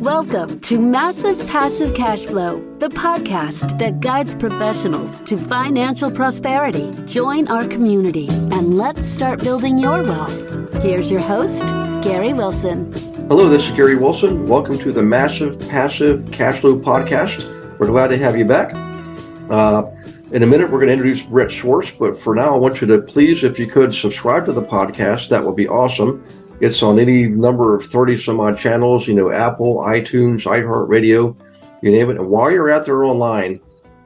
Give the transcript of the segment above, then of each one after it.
Welcome to Massive Passive Cash Flow, the podcast that guides professionals to financial prosperity. Join our community and let's start building your wealth. Here's your host, Gary Wilson. Hello, this is Gary Wilson. Welcome to the Massive Passive Cash Flow podcast. We're glad to have you back. In a minute, we're going to introduce Brett Swarts, but for now, I want you to please, if you could, subscribe to the podcast. That would be awesome. It's on any number of 30 some odd channels, Apple, iTunes, iHeartRadio, you name it. And while you're out there online,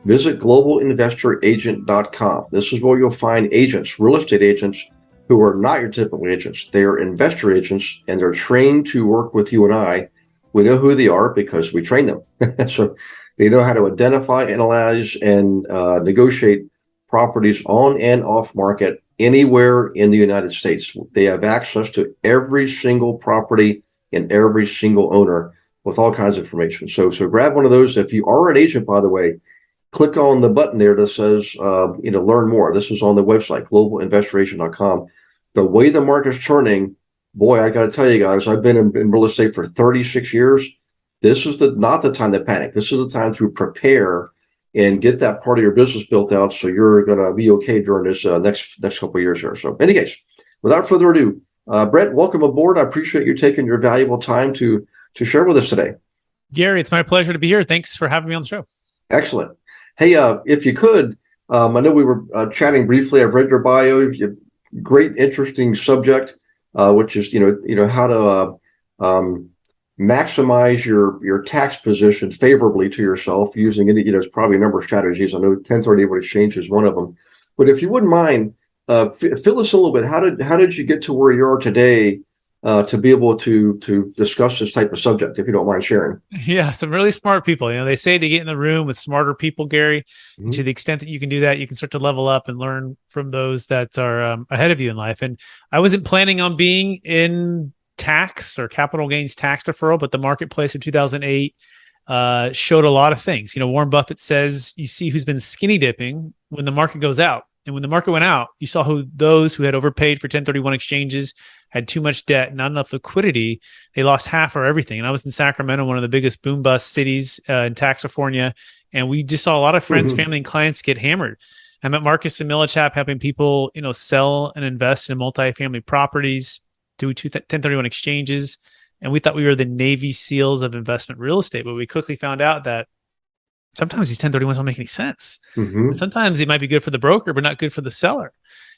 visit globalinvestoragent.com. This is where you'll find agents, real estate agents, who are not your typical agents. They are investor agents, and they're trained to work with you and I. We know who they are because we train them. So they know how to identify, analyze, and negotiate properties on and off market anywhere in the United States. They have access to every single property and every single owner with all kinds of information. So grab one of those. If you are an agent, by the way, click on the button there that says, learn more. This is on the website, globalinvestoragent.com. The way the market's turning, boy, I got to tell you guys, I've been in real estate for 36 years. This is not the time to panic. This is the time to prepare and get that part of your business built out so you're going to be okay during this next couple of years here. So in any case, without further ado, Brett, welcome aboard. I appreciate you taking your valuable time to share with us today. Gary, it's my pleasure to be here. Thanks for having me on the show. Excellent. Hey, if you could, I know we were chatting briefly. I've read your bio. Great, interesting subject, which is, how to maximize your tax position favorably to yourself using any, it's probably a number of strategies. I know 1031 exchange is one of them. But if you wouldn't mind, fill us a little bit. How did you get to where you are today to be able to discuss this type of subject, if you don't mind sharing? Yeah, some really smart people. They say to get in the room with smarter people, Gary. Mm-hmm. To the extent that you can do that, you can start to level up and learn from those that are ahead of you in life. And I wasn't planning on being in tax or capital gains tax deferral, but the marketplace of 2008 showed a lot of things. Warren Buffett says you see who's been skinny dipping when the market goes out. And when the market went out, you saw those who had overpaid for 1031 exchanges, had too much debt, not enough liquidity. They lost half or everything. And I was in Sacramento, one of the biggest boom bust cities in Taxifornia. And we just saw a lot of friends, family, and clients get hammered. I met Marcus and Millichap helping people, sell and invest in multifamily properties, do 1031 exchanges. And we thought we were the Navy SEALs of investment real estate. But we quickly found out that sometimes these 1031s don't make any sense. Mm-hmm. And sometimes it might be good for the broker, but not good for the seller.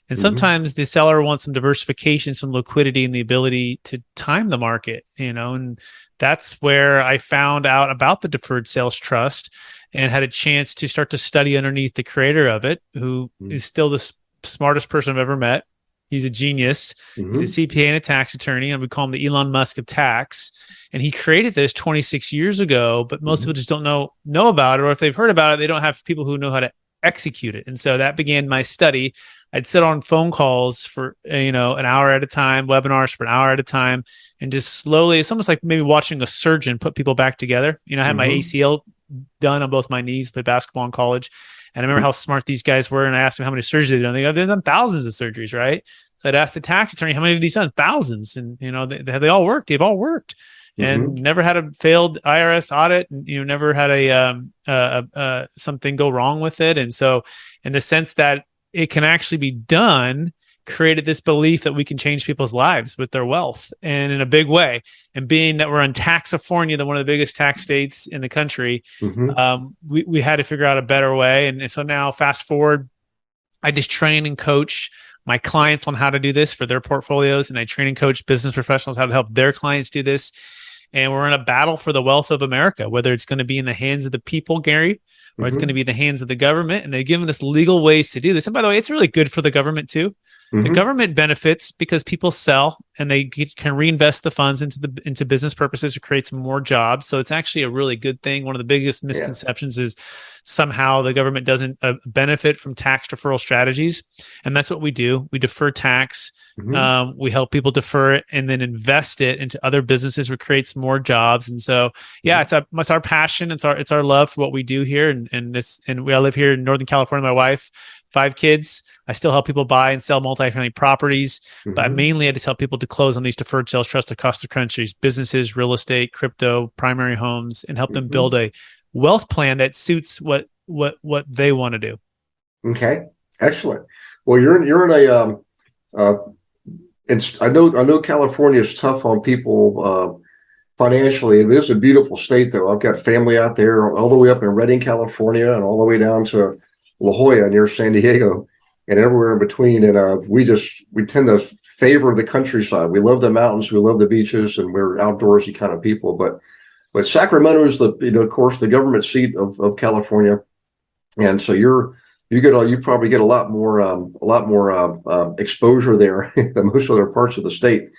And sometimes the seller wants some diversification, some liquidity, and the ability to time the market, and that's where I found out about the Deferred Sales Trust and had a chance to start to study underneath the creator of it, who is still the smartest person I've ever met. He's a genius. He's a CPA and a tax attorney, and we call him the Elon Musk of tax. And he created this 26 years ago, but most people just don't know about it, or if they've heard about it, they don't have people who know how to execute it. And so that began my study. I'd sit on phone calls for, an hour at a time, webinars for an hour at a time, and just slowly, it's almost like maybe watching a surgeon put people back together. I had my ACL done on both my knees, played basketball in college. And I remember how smart these guys were. And I asked them how many surgeries they've done. They've done thousands of surgeries, right? So I'd ask the tax attorney, how many of these done? Thousands. And, they all worked. They've all worked. And never had a failed IRS audit. And, never had a something go wrong with it. And so in the sense that it can actually be done, created this belief that we can change people's lives with their wealth and in a big way. And being that we're in Taxifornia, one of the biggest tax states in the country, we had to figure out a better way. And so now fast forward, I just train and coach my clients on how to do this for their portfolios. And I train and coach business professionals how to help their clients do this. And we're in a battle for the wealth of America, whether it's going to be in the hands of the people, Gary, or it's going to be in the hands of the government. And they've given us legal ways to do this. And by the way, it's really good for the government too. The government benefits because people sell and they can reinvest the funds into business purposes to create some more jobs. So it's actually a really good thing. One of the biggest misconceptions is somehow the government doesn't benefit from tax deferral strategies. And that's what we do. We defer tax. We help people defer it and then invest it into other businesses, which creates more jobs. And so, it's our passion. It's our love for what we do here. And I live here in Northern California, my wife, 5 kids. I still help people buy and sell multifamily properties, but Mm-hmm. mainly I just help people to close on these deferred sales trusts across the country, businesses, real estate, crypto, primary homes, and help them Mm-hmm. build a wealth plan that suits what they want to do. Okay, excellent. Well, you're in a uh, it's I know California is tough on people financially. It is a beautiful state, though. I've got family out there, all the way up in Redding, California, and all the way down to La Jolla near San Diego, and everywhere in between. And we tend to favor the countryside. We love the mountains, we love the beaches, and we're outdoorsy kind of people. But Sacramento is of course, the government seat of California, and so you probably get a lot more exposure there than most other parts of the state.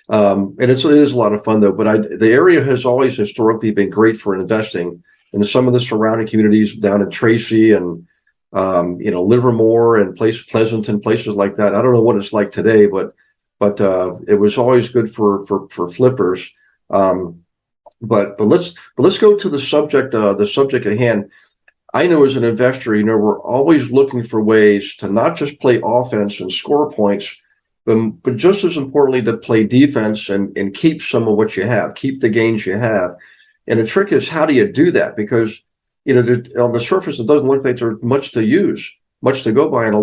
And it is a lot of fun, though. But the area has always historically been great for investing. And some of the surrounding communities down in Tracy and Livermore and Pleasanton, places like that. I don't know what it's like today, but it was always good for flippers. But let's go to the subject at hand. I know as an investor, we're always looking for ways to not just play offense and score points, but just as importantly, to play defense and keep some of what you have, keep the gains you have. And the trick is, how do you do that? Because, on the surface, it doesn't look like there's much to use, much to go by. And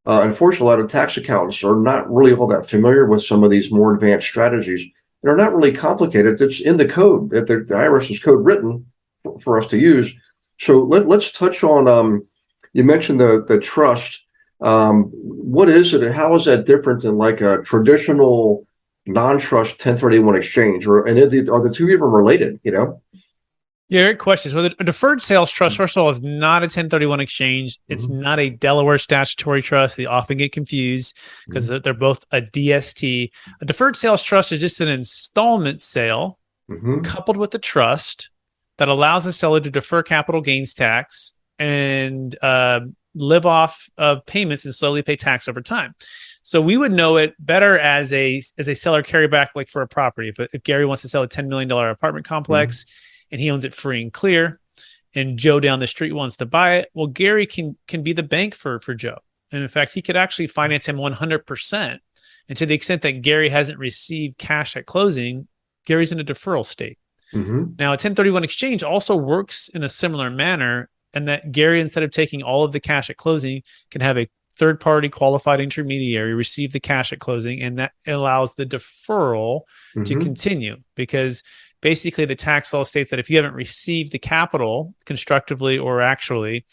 unfortunately, a lot of tax accountants are not really all that familiar with some of these more advanced strategies. They're not really complicated. It's in the code, that the IRS's code written for us to use. So let's touch on, you mentioned the trust. What is it and how is that different than like a traditional non-trust 1031 exchange? Are the two even related, Yeah, great question. So the deferred sales trust, first of all, is not a 1031 exchange. It's not a Delaware statutory trust. They often get confused because they're both a DST. A deferred sales trust is just an installment sale coupled with the trust that allows the seller to defer capital gains tax and live off of payments and slowly pay tax over time. So we would know it better as a seller carryback, like for a property. If Gary wants to sell a $10 million apartment complex and he owns it free and clear, and Joe down the street wants to buy it, well, Gary can be the bank for Joe. And in fact, he could actually finance him 100%. And to the extent that Gary hasn't received cash at closing, Gary's in a deferral state. Now, a 1031 exchange also works in a similar manner, and that Gary, instead of taking all of the cash at closing, can have a third-party qualified intermediary receive the cash at closing, and that allows the deferral to continue, because basically the tax law states that if you haven't received the capital constructively or actually,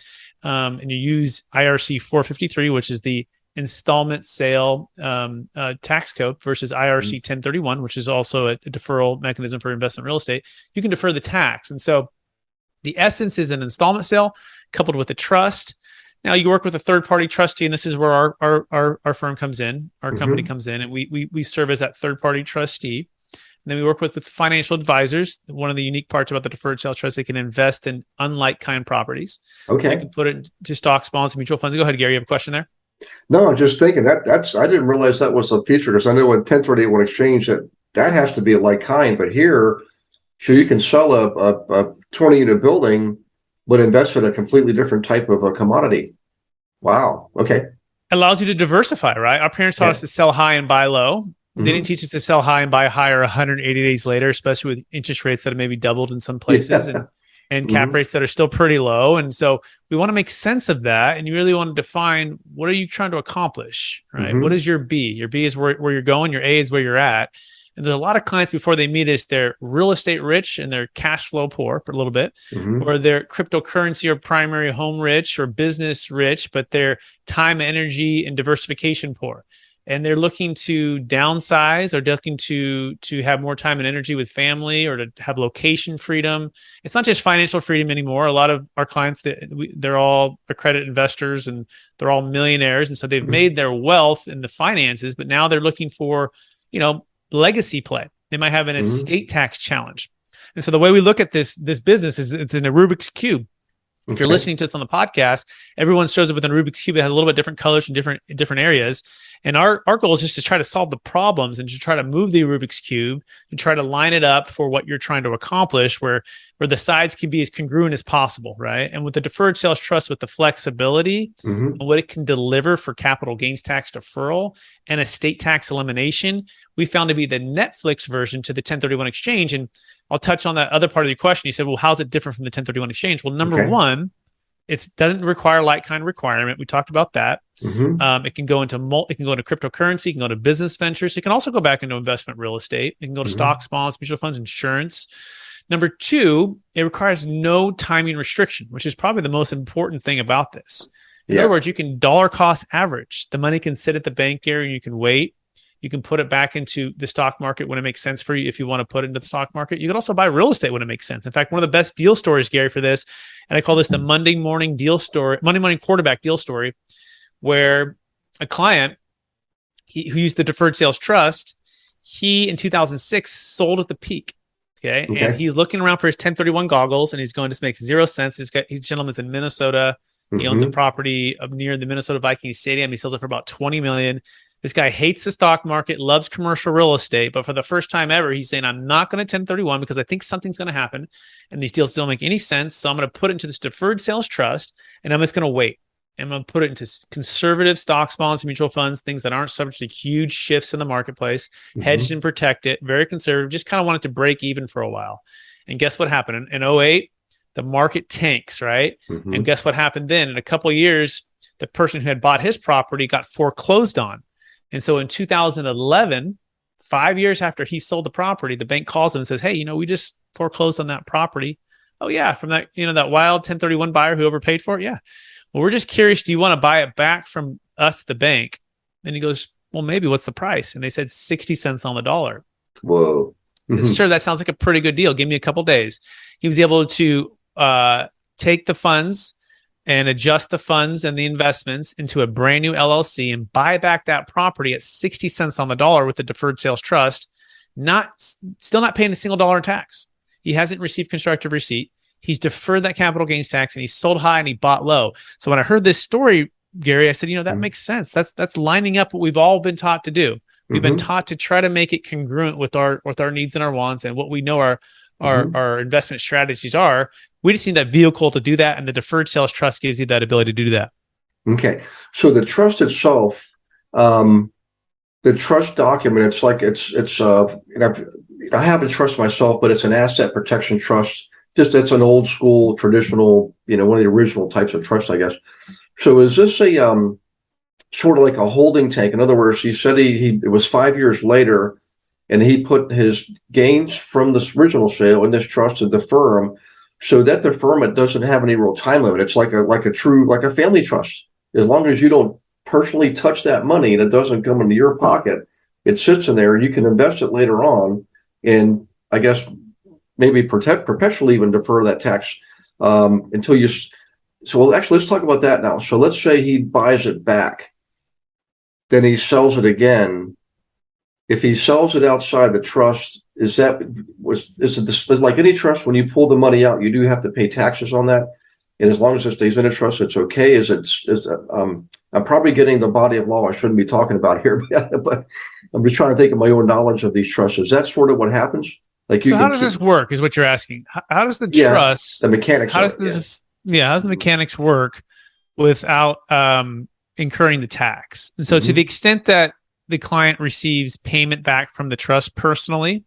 and you use IRC 453, which is the installment sale tax code, versus IRC 1031, which is also a deferral mechanism for investment real estate, you can defer the tax. And so the essence is an installment sale coupled with a trust. Now you work with a third-party trustee, and this is where our firm comes in, our company comes in, and we serve as that third-party trustee. And then we work with financial advisors. One of the unique parts about the deferred sales trust, they can invest in unlike-kind properties. Okay. So they can put it into stocks, bonds, and mutual funds. Go ahead, Gary. You have a question there? No, I'm just thinking that's I didn't realize that was a feature, because I know in 1031 exchange that has to be a like kind, but here, so you can sell a 20-unit building, but invest in a completely different type of a commodity. Wow. Okay. Allows you to diversify, right? Our parents taught us to sell high and buy low. They didn't teach us to sell high and buy higher 180 days later, especially with interest rates that have maybe doubled in some places and cap rates that are still pretty low. And so we want to make sense of that. And you really want to define, what are you trying to accomplish, right? What is your B? Your B is where you're going. Your A is where you're at. And there's a lot of clients before they meet us, they're real estate rich and they're cash flow poor for a little bit, or they're cryptocurrency or primary home rich or business rich, but they're time, energy, and diversification poor. And they're looking to downsize, or looking to have more time and energy with family, or to have location freedom. It's not just financial freedom anymore. A lot of our clients, they're all accredited investors and they're all millionaires. And so they've made their wealth in the finances, but now they're looking for, legacy play. They might have an estate tax challenge. And so the way we look at this business is it's in a Rubik's Cube. If you're listening to this on the podcast, everyone shows up with a Rubik's Cube that has a little bit different colors in different areas. And our goal is just to try to solve the problems and to try to move the Rubik's Cube and try to line it up for what you're trying to accomplish, where the sides can be as congruent as possible, right? And with the deferred sales trust, with the flexibility and what it can deliver for capital gains tax deferral and estate tax elimination, we found to be the Netflix version to the 1031 exchange. And I'll touch on that other part of your question. You said, well, how's it different from the 1031 exchange? Well, number one, it doesn't require like-kind requirement. We talked about that. It can go into cryptocurrency, it can go to business ventures. It can also go back into investment real estate. It can go to stocks, bonds, mutual funds, insurance. Number two, it requires no timing restriction, which is probably the most important thing about this. In other words, you can dollar cost average. The money can sit at the bank, Gary, and you can wait. You can put it back into the stock market when it makes sense for you. If you want to put it into the stock market, you can also buy real estate when it makes sense. In fact, one of the best deal stories, Gary, for this, and I call this the Monday morning quarterback deal story, where a client who used the deferred sales trust, he in 2006 sold at the peak. Okay. And he's looking around for his 1031 goggles, and he's going, this makes zero sense. He's gentleman's in Minnesota. He owns a property up near the Minnesota Vikings stadium. He sells it for about $20 million. This guy hates the stock market, loves commercial real estate, but for the first time ever, he's saying, I'm not going to 1031 because I think something's going to happen, and these deals don't make any sense. So I'm going to put it into this deferred sales trust, and I'm just going to wait. I'm going to put it into conservative stocks, bonds, mutual funds, things that aren't subject to huge shifts in the marketplace, hedged and protected, very conservative, just kind of wanted to break even for a while. And guess what happened? In 2008, the market tanks, right? And guess what happened then? In a couple of years, the person who had bought his property got foreclosed on. And so in 2011, 5 years after he sold the property, the bank calls him and says, hey, we just foreclosed on that property. Oh yeah, from that, that wild 1031 buyer who overpaid for it. Yeah. Well, we're just curious, do you want to buy it back from us, the bank? And he goes, well, maybe. What's the price? And they said 60 cents on the dollar. Whoa. Sure, that sounds like a pretty good deal. Give me a couple days. He was able to take the funds and adjust the funds and the investments into a brand new LLC and buy back that property at 60 cents on the dollar with the deferred sales trust, still not paying a single dollar in tax. He hasn't received constructive receipt. He's deferred that capital gains tax, and he sold high and he bought low. So when I heard this story, Gary, I said, that makes sense. That's lining up what we've all been taught to do. We've been taught to try to make it congruent with our needs and our wants and what we know our investment strategies are. We just need that vehicle to do that, and the deferred sales trust gives you that ability to do that. Okay, so the trust itself, the trust document, it's I have a trust myself, but it's an asset protection trust. Just it's an old school traditional, one of the original types of trusts, I guess. So is this a sort of like a holding tank? In other words, he said it was 5 years later, and he put his gains from this original sale in this trust to the firm, so that the firm, it doesn't have any real time limit. It's like a family trust. As long as you don't personally touch that money and it doesn't come into your pocket, it sits in there. You can invest it later on, and I guess maybe perpetually even defer that tax until you. So, well, actually, let's talk about that now. So let's say he buys it back, then he sells it again. If he sells it outside the trust, is it like any trust? When you pull the money out, you do have to pay taxes on that, and as long as it stays in a trust, it's okay. I'm probably getting the body of law I shouldn't be talking about here, but I'm just trying to think of my own knowledge of these trusts. Is that sort of what happens? Like, so how does this work? Is what you're asking? How does the trust, the mechanics? How does the mechanics work without incurring the tax? And so, to the extent that the client receives payment back from the trust personally,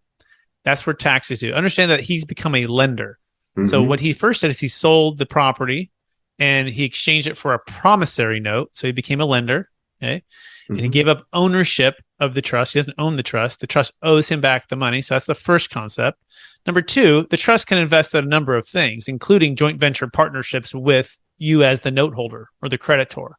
that's where taxes do. Understand that he's become a lender. So what he first did is he sold the property and he exchanged it for a promissory note. So he became a lender. Okay. And he gave up ownership of the trust. He doesn't own the trust. The trust owes him back the money. So that's the first concept. Number two, the trust can invest in a number of things, including joint venture partnerships with you as the note holder or the creditor.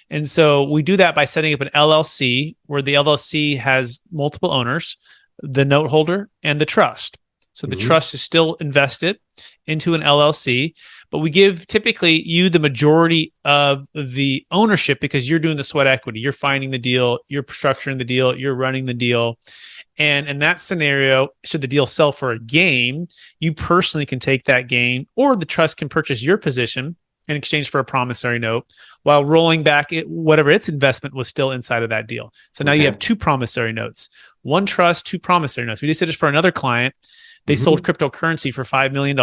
And so we do that by setting up an LLC where the LLC has multiple owners, the note holder and the trust. So the trust is still invested into an LLC, but we give typically you the majority of the ownership because you're doing the sweat equity. You're finding the deal, you're structuring the deal, you're running the deal. And in that scenario, should the deal sell for a gain, you personally can take that gain, or the trust can purchase your position in exchange for a promissory note, while rolling back whatever its investment was still inside of that deal. So now you have two promissory notes, one trust, two promissory notes. We just did this for another client. They sold cryptocurrency for $5 million.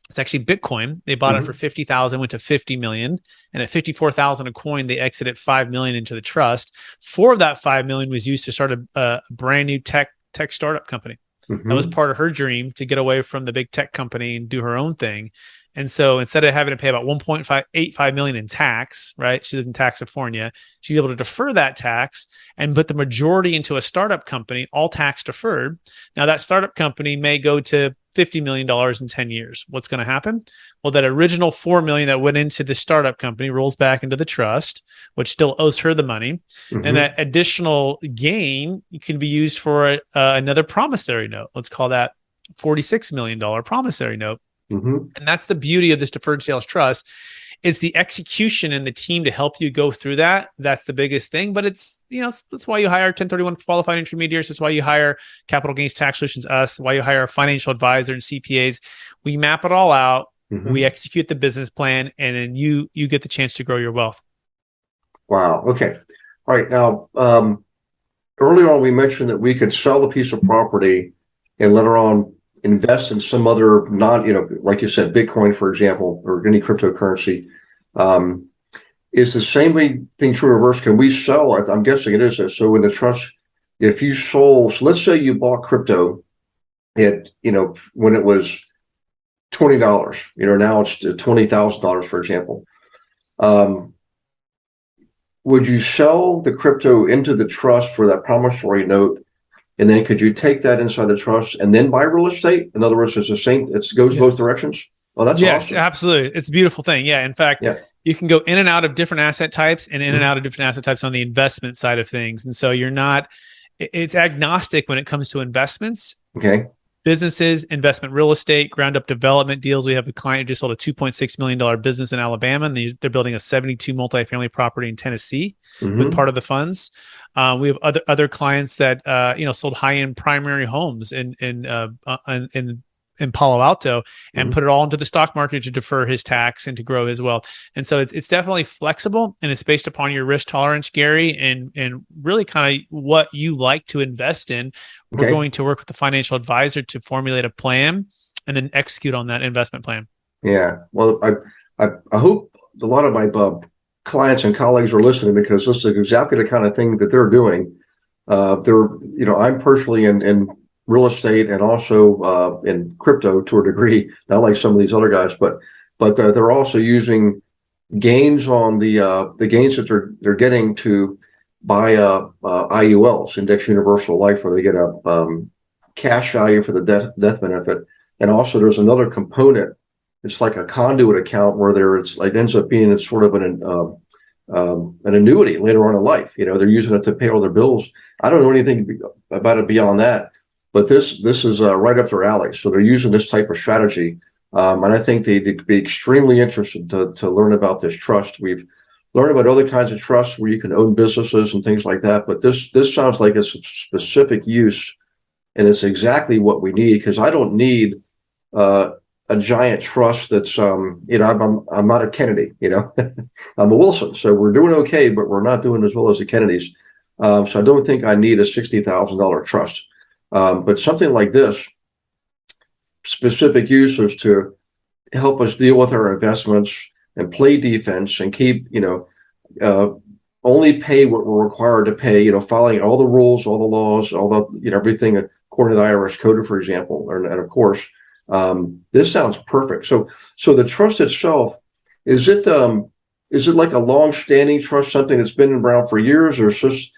It's actually Bitcoin. They bought it for 50,000, went to 50 million. And at 54,000 a coin, they exited 5 million into the trust. 4 of that 5 million was used to start a brand new tech startup company. That was part of her dream, to get away from the big tech company and do her own thing. And so instead of having to pay about 1.85 million in tax, right? She lives in California. She's able to defer that tax and put the majority into a startup company, all tax deferred. Now that startup company may go to $50 million in 10 years. What's going to happen? Well, that original 4 million that went into the startup company rolls back into the trust, which still owes her the money. And that additional gain can be used for another promissory note. Let's call that $46 million promissory note. And that's the beauty of this deferred sales trust. It's the execution and the team to help you go through that. That's the biggest thing. But it's, that's why you hire 1031 qualified intermediaries. That's why you hire Capital Gains Tax Solutions, us, why you hire a financial advisor and CPAs. We map it all out. We execute the business plan, and then you get the chance to grow your wealth. Wow. Okay. All right. Now, earlier on, we mentioned that we could sell the piece of property and later on invest in some other like you said, Bitcoin, for example, or any cryptocurrency. Is the same thing true reverse? Can we sell? I'm guessing it is. So in the trust, if you sold, so let's say you bought crypto at, when it was $20, now it's $20,000, for example. Would you sell the crypto into the trust for that promissory note? And then could you take that inside the trust and then buy real estate? In other words, it's the same, it goes both directions. Oh, that's awesome. Yes, absolutely. It's a beautiful thing. Yeah. In fact, you can go in and out of different asset types and in and out of different asset types on the investment side of things. And so it's agnostic when it comes to investments. Okay. Businesses, investment real estate, ground up development deals. We have a client who just sold a $2.6 million business in Alabama, and they're building a 72 multifamily property in Tennessee with part of the funds. We have other clients that sold high-end primary homes in Palo Alto and put it all into the stock market to defer his tax and to grow his wealth. And so it's definitely flexible, and it's based upon your risk tolerance, Gary, and really kind of what you like to invest in. We're going to work with the financial advisor to formulate a plan and then execute on that investment plan. Yeah. Well, I hope a lot of my clients and colleagues are listening, because this is exactly the kind of thing that they're doing. I'm personally in real estate and also in crypto to a degree, not like some of these other guys, but they're also using gains on the gains that they're getting to buy IULs, Index Universal Life, where they get a cash value for the death benefit. And also there's another component. It's like a conduit account where it ends up being sort of an annuity later on in life. They're using it to pay all their bills. I don't know anything about it beyond that, but this is right up their alley. So they're using this type of strategy, and I think they'd be extremely interested to learn about this trust. We've learned about other kinds of trusts where you can own businesses and things like that, but this sounds like it's a specific use, and it's exactly what we need, because I don't need a giant trust that's I'm not a Kennedy, I'm a Wilson. So we're doing okay, but we're not doing as well as the Kennedys. So I don't think I need a $60,000 trust. But something like this, specific use, is to help us deal with our investments and play defense and keep, only pay what we're required to pay, following all the rules, all the laws, all the, everything according to the IRS code, for example. And of course, this sounds perfect. So the trust itself, is it like a long-standing trust, something that's been around for years, or is this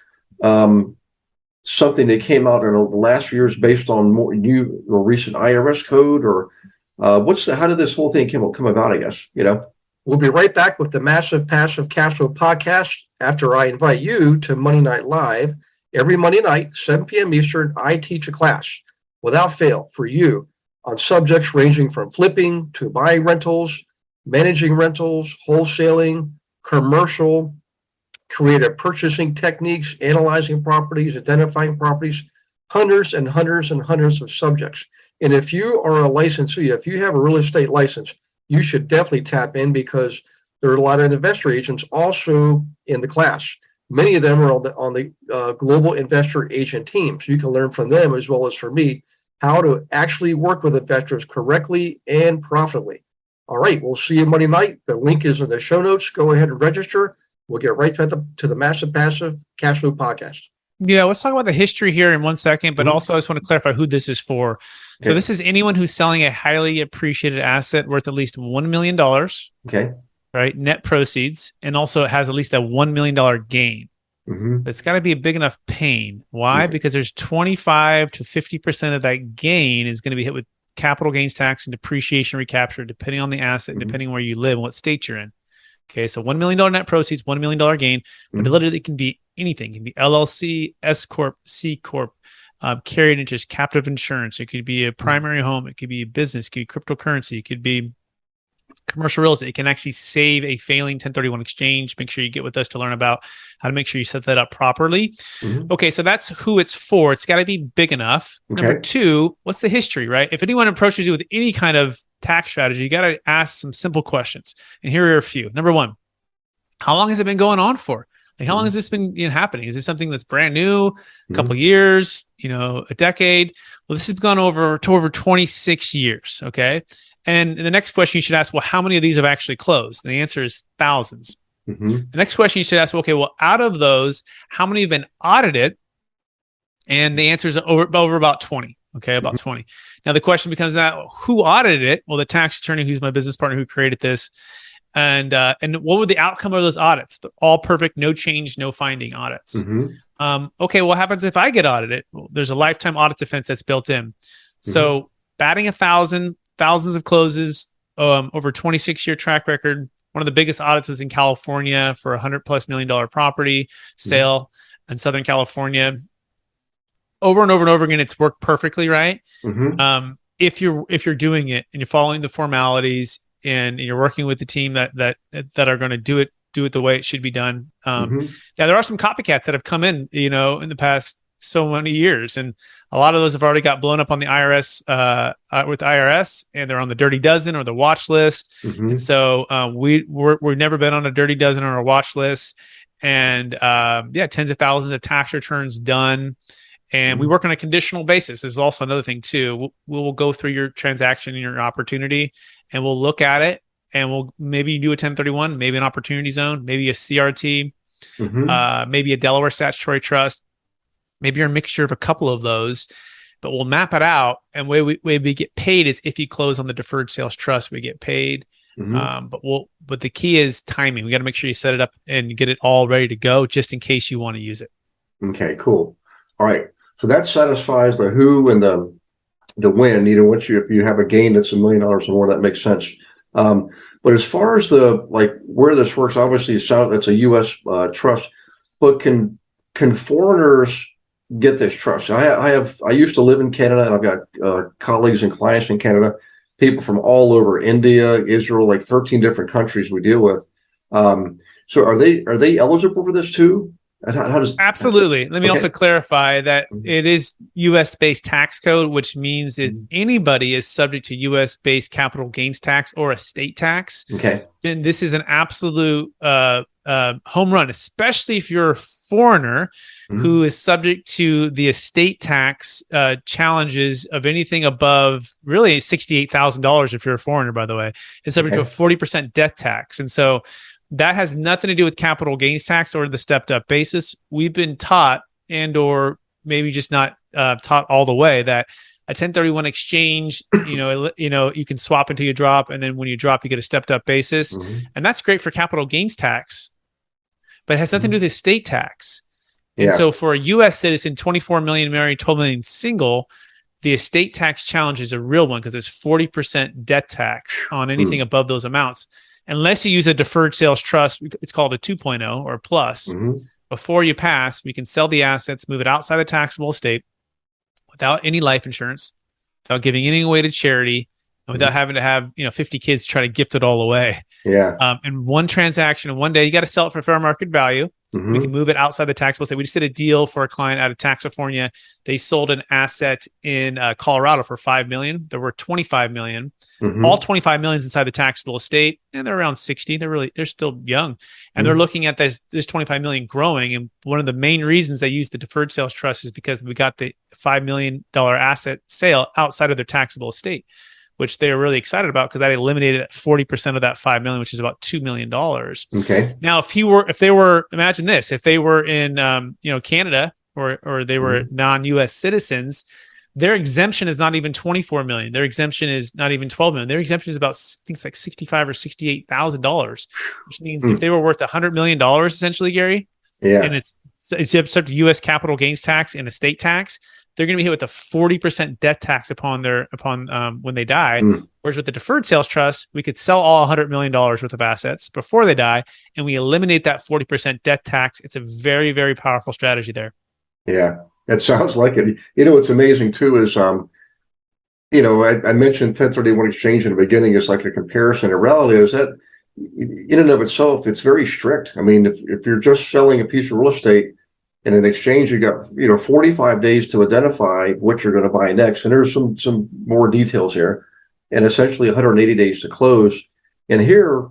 something that came out in the last few years based on more new or recent IRS code, or how did this whole thing come about, I guess, We'll be right back with the Massive Passive Cash Flow podcast after I invite you to Monday Night Live. Every Monday night, 7 p.m. Eastern, I teach a class without fail for you on subjects ranging from flipping to buying rentals, managing rentals, wholesaling, commercial, creative purchasing techniques, analyzing properties, identifying properties, hundreds and hundreds and hundreds of subjects. And if you are a licensee, if you have a real estate license, you should definitely tap in, because there are a lot of investor agents also in the class. Many of them are on the global investor agent team. So you can learn from them, as well as from me, how to actually work with investors correctly and profitably. All right, we'll see you Monday night. The link is in the show notes. Go ahead and register. We'll get right to the Massive Passive Cash Flow podcast. Yeah, let's talk about the history here in 1 second, but also I just want to clarify who this is for. Okay. So this is anyone who's selling a highly appreciated asset worth at least $1 million. Okay. Right, net proceeds, and also it has at least a $1 million gain. It's got to be a big enough pain. Why? Because there's 25 to 50% of that gain is going to be hit with capital gains tax and depreciation recapture, depending on the asset, depending on where you live and what state you're in. Okay, so $1 million net proceeds, $1 million gain, but literally it can be anything. It can be LLC, S Corp, C Corp, carried interest, captive insurance. It could be a primary home. It could be a business. It could be cryptocurrency. It could be commercial real estate. It can actually save a failing 1031 exchange. Make sure you get with us to learn about how to make sure you set that up properly. Okay, so that's who it's for. It's got to be big enough. Number two, what's the history, right? If anyone approaches you with any kind of tax strategy, you got to ask some simple questions. And here are a few. Number one, how long has it been going on for? Like, how long has this been happening? Is this something that's brand new, a couple of years, a decade? Well, this has gone over 26 years, okay? And the next question you should ask, well, how many of these have actually closed? And the answer is thousands. The next question you should ask, okay, well, out of those, how many have been audited? And the answer is over about 20. Okay, about 20. Now, the question becomes now, who audited it? Well, the tax attorney who's my business partner who created this. And what would the outcome of those audits? They're all perfect, no change, no finding audits. Okay, what happens if I get audited? Well, there's a lifetime audit defense that's built in. So batting 1,000, thousands of closes, over 26-year track record. One of the biggest audits was in California for $100+ million property sale in Southern California. Over and over and over again, it's worked perfectly, right? If you're doing it and you're following the formalities and you're working with the team that are going to do it the way it should be done. Yeah, there are some copycats that have come in, in the past so many years, and a lot of those have already got blown up on the IRS with IRS, and they're on the dirty dozen or the watch list. And so we've never been on a dirty dozen or a watch list, and tens of thousands of tax returns done. And we work on a conditional basis. This is also another thing too. We'll go through your transaction and your opportunity, and we'll look at it, and we'll maybe do a 1031, maybe an opportunity zone, maybe a CRT, maybe a Delaware statutory trust. Maybe you're a mixture of a couple of those, but we'll map it out. And way we get paid is if you close on the deferred sales trust, we get paid. But the key is timing. We got to make sure you set it up and get it all ready to go, just in case you want to use it. Okay, cool. All right. So that satisfies the who and the when. If you have a gain that's $1 million or more, that makes sense. But as far as where this works, obviously it's a U.S. trust, but can foreigners get this trust? I used to live in Canada, and I've got colleagues and clients in Canada, people from all over India, Israel, like 13 different countries we deal with. So are they eligible for this too? How does absolutely? Let me also clarify that it is U.S. based tax code, which means that anybody is subject to U.S. based capital gains tax or estate tax. Okay, and this is an absolute home run, especially if you're a foreigner who is subject to the estate tax challenges of anything above really $68,000. If you're a foreigner, by the way, is subject to a 40% death tax, and so that has nothing to do with capital gains tax or the stepped up basis. We've been taught, and or maybe just not taught all the way, that a 1031 exchange, you can swap until you drop, and then when you drop, you get a stepped up basis, and that's great for capital gains tax, but it has nothing to do with estate tax. And so for a U.S. citizen, 24 million married, 12 million single, the estate tax challenge is a real one because it's 40% debt tax on anything above those amounts. Unless you use a deferred sales trust, it's called a 2.0 or plus. Before you pass, we can sell the assets, move it outside the taxable estate without any life insurance, without giving anything away to charity, and without having to have 50 kids try to gift it all away. In one transaction in one day, you got to sell it for fair market value. We can move it outside the taxable state. We just did a deal for a client out of California. They sold an asset in Colorado for $5 million. There were $25 million. All $25 million is inside the taxable estate, and they're around 60. They're still young, and they're looking at this $25 million growing. And one of the main reasons they use the deferred sales trust is because we got the $5 million asset sale outside of their taxable estate, which they were really excited about because that eliminated 40% of that $5 million, which is about $2 million. Okay. Now, if they were, imagine this, if they were in, Canada or they were non-U.S. citizens, their exemption is not even 24 million. Their exemption is not even 12 million. Their exemption is about, I think it's like $65,000 or $68,000, which means if they were worth $100 million, essentially, Gary, and it's subject to U.S. capital gains tax and estate tax, they're going to be hit with a 40% death tax upon when they die. Whereas with the deferred sales trust, we could sell all $100 million worth of assets before they die, and we eliminate that 40% death tax. It's a very, very powerful strategy there. Yeah, that sounds like it. What's amazing too is, I mentioned 1031 exchange in the beginning is like a comparison. The reality is that in and of itself, it's very strict. I mean, if you're just selling a piece of real estate, in an exchange, you got 45 days to identify what you're going to buy next, and there's some more details here, and essentially 180 days to close. And here,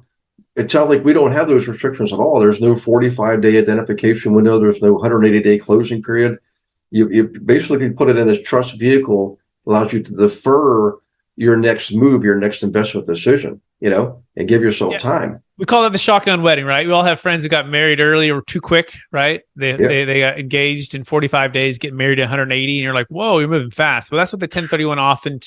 it sounds like we don't have those restrictions at all. There's no 45-day identification window. There's no 180-day closing period. You basically put it in this trust vehicle, allows you to defer your next move, your next investment decision, and give yourself time. We call that the shotgun wedding, right? We all have friends who got married early or too quick, right? They got engaged in 45 days, get married at 180, and you're like, whoa, you're moving fast. Well, that's what the 1031 often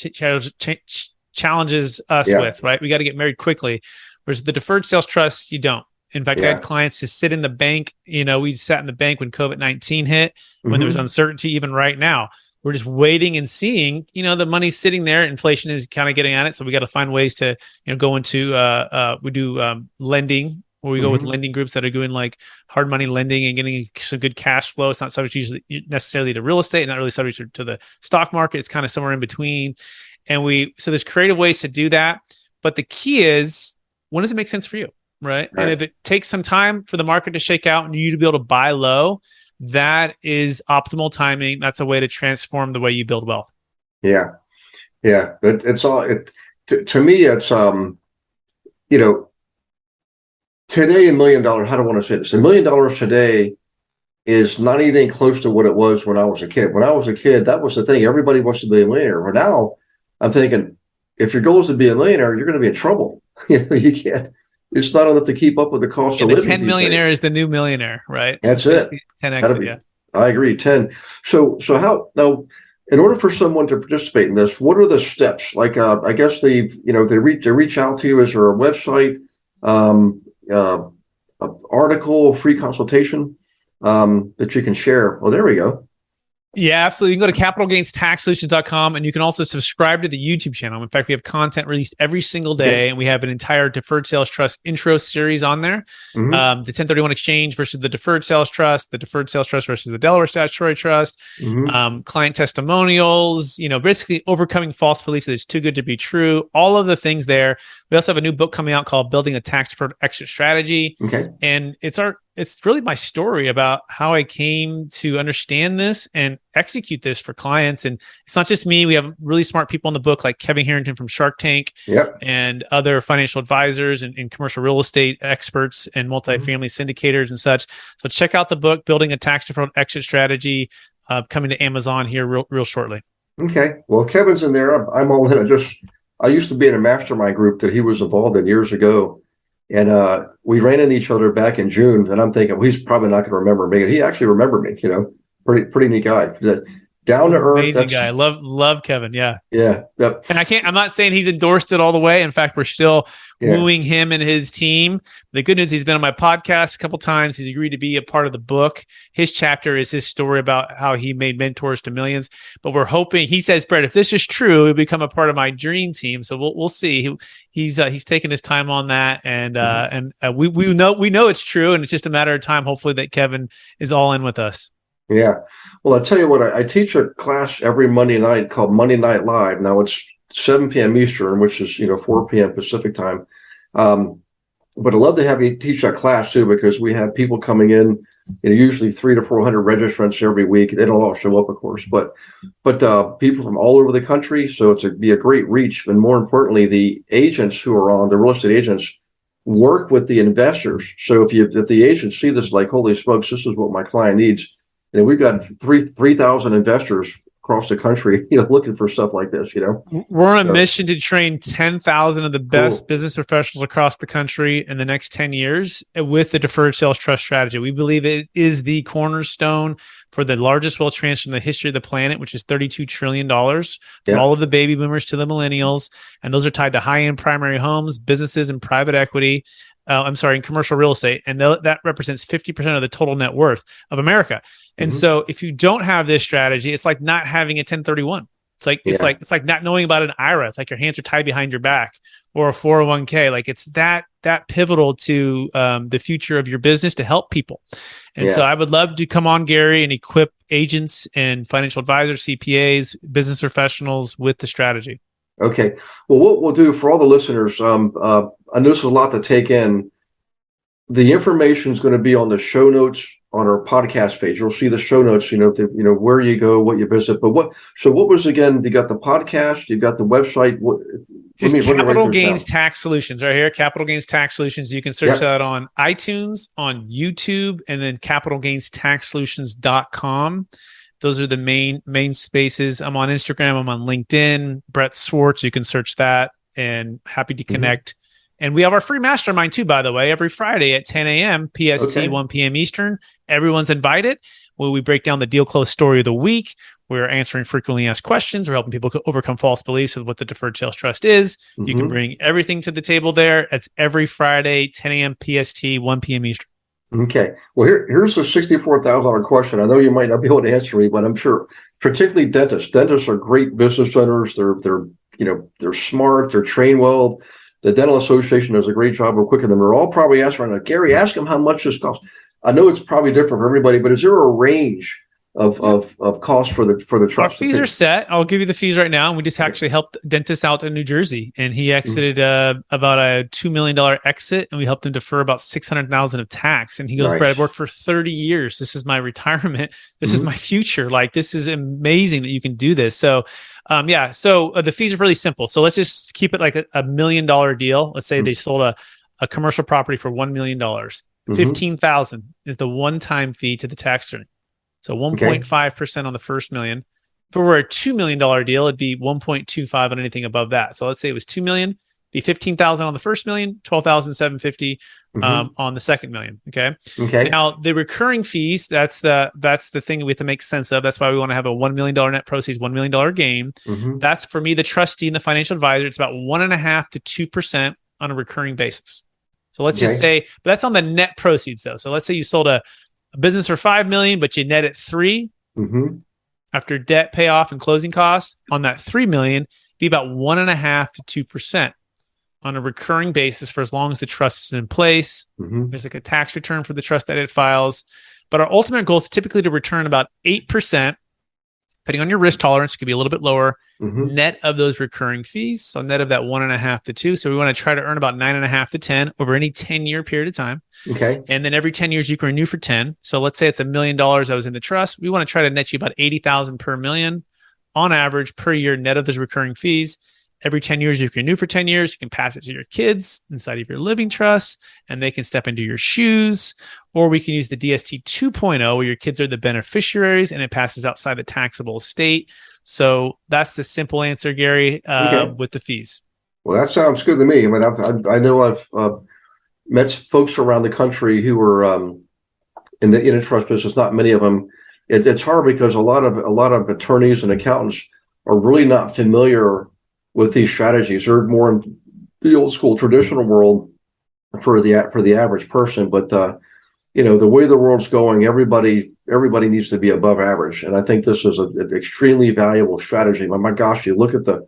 challenges us with, right? We got to get married quickly. Whereas the deferred sales trust, you don't. In fact, I had clients to sit in the bank. We sat in the bank when COVID-19 hit, when there was uncertainty, even right now. We're just waiting and seeing, the money's sitting there. Inflation is kind of getting at it. So we got to find ways to, go into, we do lending, where we go with lending groups that are doing like hard money lending and getting some good cash flow. It's not subject usually necessarily to real estate, not really subject to the stock market. It's kind of somewhere in between. And so there's creative ways to do that. But the key is, when does it make sense for you? Right. And if it takes some time for the market to shake out and you to be able to buy low, that is optimal timing. That's a way to transform the way you build wealth. Yeah. It's all to me. It's today $1 million. How do I want to say this? $1 million today is not anything close to what it was when I was a kid. When I was a kid, that was the thing. Everybody wants to be a millionaire. But now I'm thinking, if your goal is to be a millionaire, you're going to be in trouble. You can't. It's not enough to keep up with the cost of living. 10 millionaire is the new millionaire, right? That's it. 10x, I agree. 10. So how now? In order for someone to participate in this, what are the steps? Like, I guess they reach out to you. Is there a website, article, free consultation that you can share? Well, there we go. Yeah, absolutely. You can go to capitalgainstaxsolutions.com, and you can also subscribe to the YouTube channel. In fact, we have content released every single day, and we have an entire deferred sales trust intro series on there. The 1031 exchange versus the deferred sales trust versus the Delaware statutory trust, client testimonials, basically overcoming false beliefs that it's too good to be true. All of the things there. We also have a new book coming out called Building a Tax Deferred Exit Strategy. And it's really my story about how I came to understand this and execute this for clients. And it's not just me. We have really smart people in the book, like Kevin Harrington from Shark Tank and other financial advisors and commercial real estate experts and multifamily syndicators and such. So check out the book, Building a Tax Deferred Exit Strategy, coming to Amazon here real shortly. Okay. Well, Kevin's in there. I'm all in. I used to be in a mastermind group that he was involved in years ago. And we ran into each other back in June, and I'm thinking, well, he's probably not going to remember me. And he actually remembered me. Pretty neat guy, down to earth. Amazing guy. Love Kevin. Yeah. Yep. And I'm not saying he's endorsed it all the way. In fact, we're still wooing him and his team. The good news, he's been on my podcast a couple times. He's agreed to be a part of the book. His chapter is his story about how he made mentors to millions. But we're hoping, he says, Brett, if this is true, he'll become a part of my dream team. So we'll see. He's taking his time on that, and we know it's true, and it's just a matter of time. Hopefully, that Kevin is all in with us. Yeah. Well, I'll tell you what, I teach a class every Monday night called Monday Night Live. Now it's 7 p.m. Eastern, which is, 4 p.m. Pacific time. But I'd love to have you teach that class too, because we have people coming in usually 300 to 400 registrants every week. They don't all show up, of course, but people from all over the country. So it's be a great reach. And more importantly, the agents who are on, the real estate agents, work with the investors. So if the agents see this, like, holy smokes, this is what my client needs. And we've got 3,000 investors across the country, looking for stuff like this, We're on a mission to train 10,000 of the best Cool. business professionals across the country in the next 10 years with the Deferred Sales Trust strategy. We believe it is the cornerstone for the largest wealth transfer in the history of the planet, which is $32 trillion from all of the baby boomers to the millennials. And those are tied to high-end primary homes, businesses, and private equity. In commercial real estate. And that represents 50% of the total net worth of America. And so if you don't have this strategy, it's like not having a 1031. It's like not knowing about an IRA. It's like your hands are tied behind your back, or a 401k. Like, it's that pivotal to the future of your business to help people. And so I would love to come on, Gary, and equip agents and financial advisors, CPAs, business professionals with the strategy. Okay. Well, what we'll do for all the listeners, I know this is a lot to take in. The information is going to be on the show notes on our podcast page. You'll see the show notes, where you go, what you visit. But what was, again, you got the podcast, you got the website. Just Capital Gains Tax Solutions right here. Capital Gains Tax Solutions. You can search that on iTunes, on YouTube, and then capitalgainstaxsolutions.com. Those are the main spaces. I'm on Instagram. I'm on LinkedIn. Brett Swarts. You can search that, and happy to connect. And we have our free mastermind too, by the way, every Friday at 10 a.m. PST, 1 p.m. Eastern. Everyone's invited. Where we break down the deal close story of the week. We're answering frequently asked questions. We're helping people overcome false beliefs of what the Deferred Sales Trust is. You can bring everything to the table there. It's every Friday, 10 a.m. PST, 1 p.m. Eastern. Okay. Well, here's a $64,000 question. I know you might not be able to answer me, but I'm sure, particularly dentists. Dentists are great business owners. They're smart. They're trained well. The Dental Association does a great job of equipping them. They're all probably asking right now, Gary, ask them how much this costs. I know it's probably different for everybody, but is there a range of cost for the trust? Our fees are set. I'll give you the fees right now. And we just actually helped a dentist out in New Jersey, and he exited about a $2 million exit, and we helped him defer about $600,000 of tax. And he goes, Brett, I've worked for 30 years. This is my retirement. This is my future. Like, this is amazing that you can do this. So the fees are really simple. So let's just keep it like a $1 million deal. Let's say they sold a commercial property for $1 million. $15,000 is the one-time fee to the tax attorney. So 1.5% on the first million. If it were a $2 million deal, it'd be 1.25 on anything above that. So let's say it was $2 million, be 15,000 on the first million, 12,750 on the second million. Okay. Now the recurring fees, that's the thing that we have to make sense of. That's why we want to have a $1 million net proceeds, $1 million gain. That's, for me, the trustee and the financial advisor. It's about 1.5% to 2% on a recurring basis. So let's just say, but that's on the net proceeds though. So let's say you sold a business for $5 million, but you net at $3 million after debt payoff and closing costs. On that $3 million, be about 1.5% to 2% on a recurring basis for as long as the trust is in place. There's like a tax return for the trust that it files. But our ultimate goal is typically to return about 8%, depending on your risk tolerance. It could be a little bit lower, net of those recurring fees. So net of that 1.5% to 2%. So we want to try to earn about 9.5% to 10% over any 10-year period of time. And then every 10 years you can renew for 10. So let's say it's $1 million that was in the trust. We want to try to net you about $80,000 per million on average per year, net of those recurring fees. Every 10 years, you can renew for 10 years. You can pass it to your kids inside of your living trust, and they can step into your shoes. Or we can use the DST 2.0, where your kids are the beneficiaries, and it passes outside the taxable estate. So that's the simple answer, Gary, with the fees. Well, that sounds good to me. I mean, I know I've met folks around the country who are in the trust business. Not many of them. It's hard because a lot of attorneys and accountants are really not familiar with these strategies. They're more in the old school traditional world for the average person. But the way the world's going, everybody needs to be above average. And I think this is an extremely valuable strategy. But my gosh, you look at the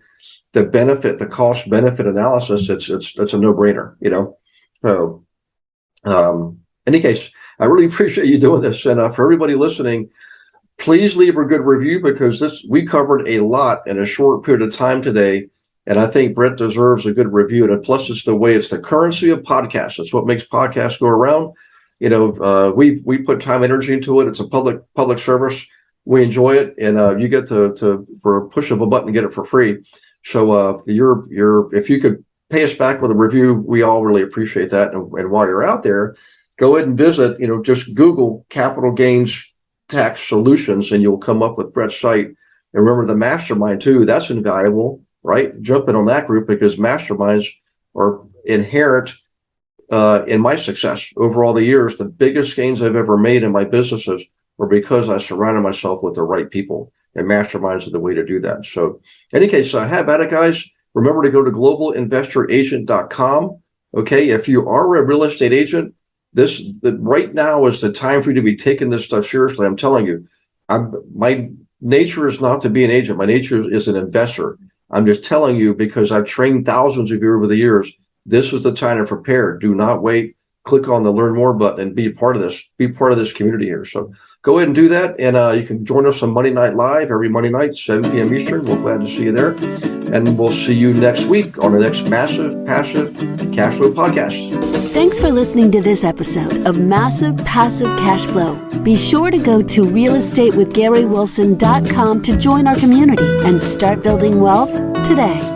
benefit, the cost benefit analysis, it's a no-brainer, So any case, I really appreciate you doing this. And for everybody listening, please leave a good review, because we covered a lot in a short period of time today. And I think Brett deserves a good review. And plus, it's the currency of podcasts. It's what makes podcasts go around. we put time and energy into it. It's a public service. We enjoy it, and you get to for a push of a button get it for free. So if you could pay us back with a review, we all really appreciate that. And while you're out there, go ahead and visit. Just Google capital gains tax solutions, and you'll come up with Brett's site. And remember the mastermind too. That's invaluable, right? Jump in on that group because masterminds are inherent in my success over all the years. The biggest gains I've ever made in my businesses were because I surrounded myself with the right people, and masterminds are the way to do that. So in any case, have at it, guys. Remember to go to globalinvestoragent.com. Okay. If you are a real estate agent, right now is the time for you to be taking this stuff seriously. I'm telling you, my nature is not to be an agent. My nature is an investor. I'm just telling you because I've trained thousands of you over the years. This is the time to prepare. Do not wait. Click on the Learn More button and be part of this. Be part of this community here. So go ahead and do that. And you can join us on Monday Night Live every Monday night, 7 p.m. Eastern. We're glad to see you there. And we'll see you next week on the next Massive Passive Cash Flow podcast. Thanks for listening to this episode of Massive Passive Cash Flow. Be sure to go to realestatewithgarywilson.com to join our community and start building wealth today.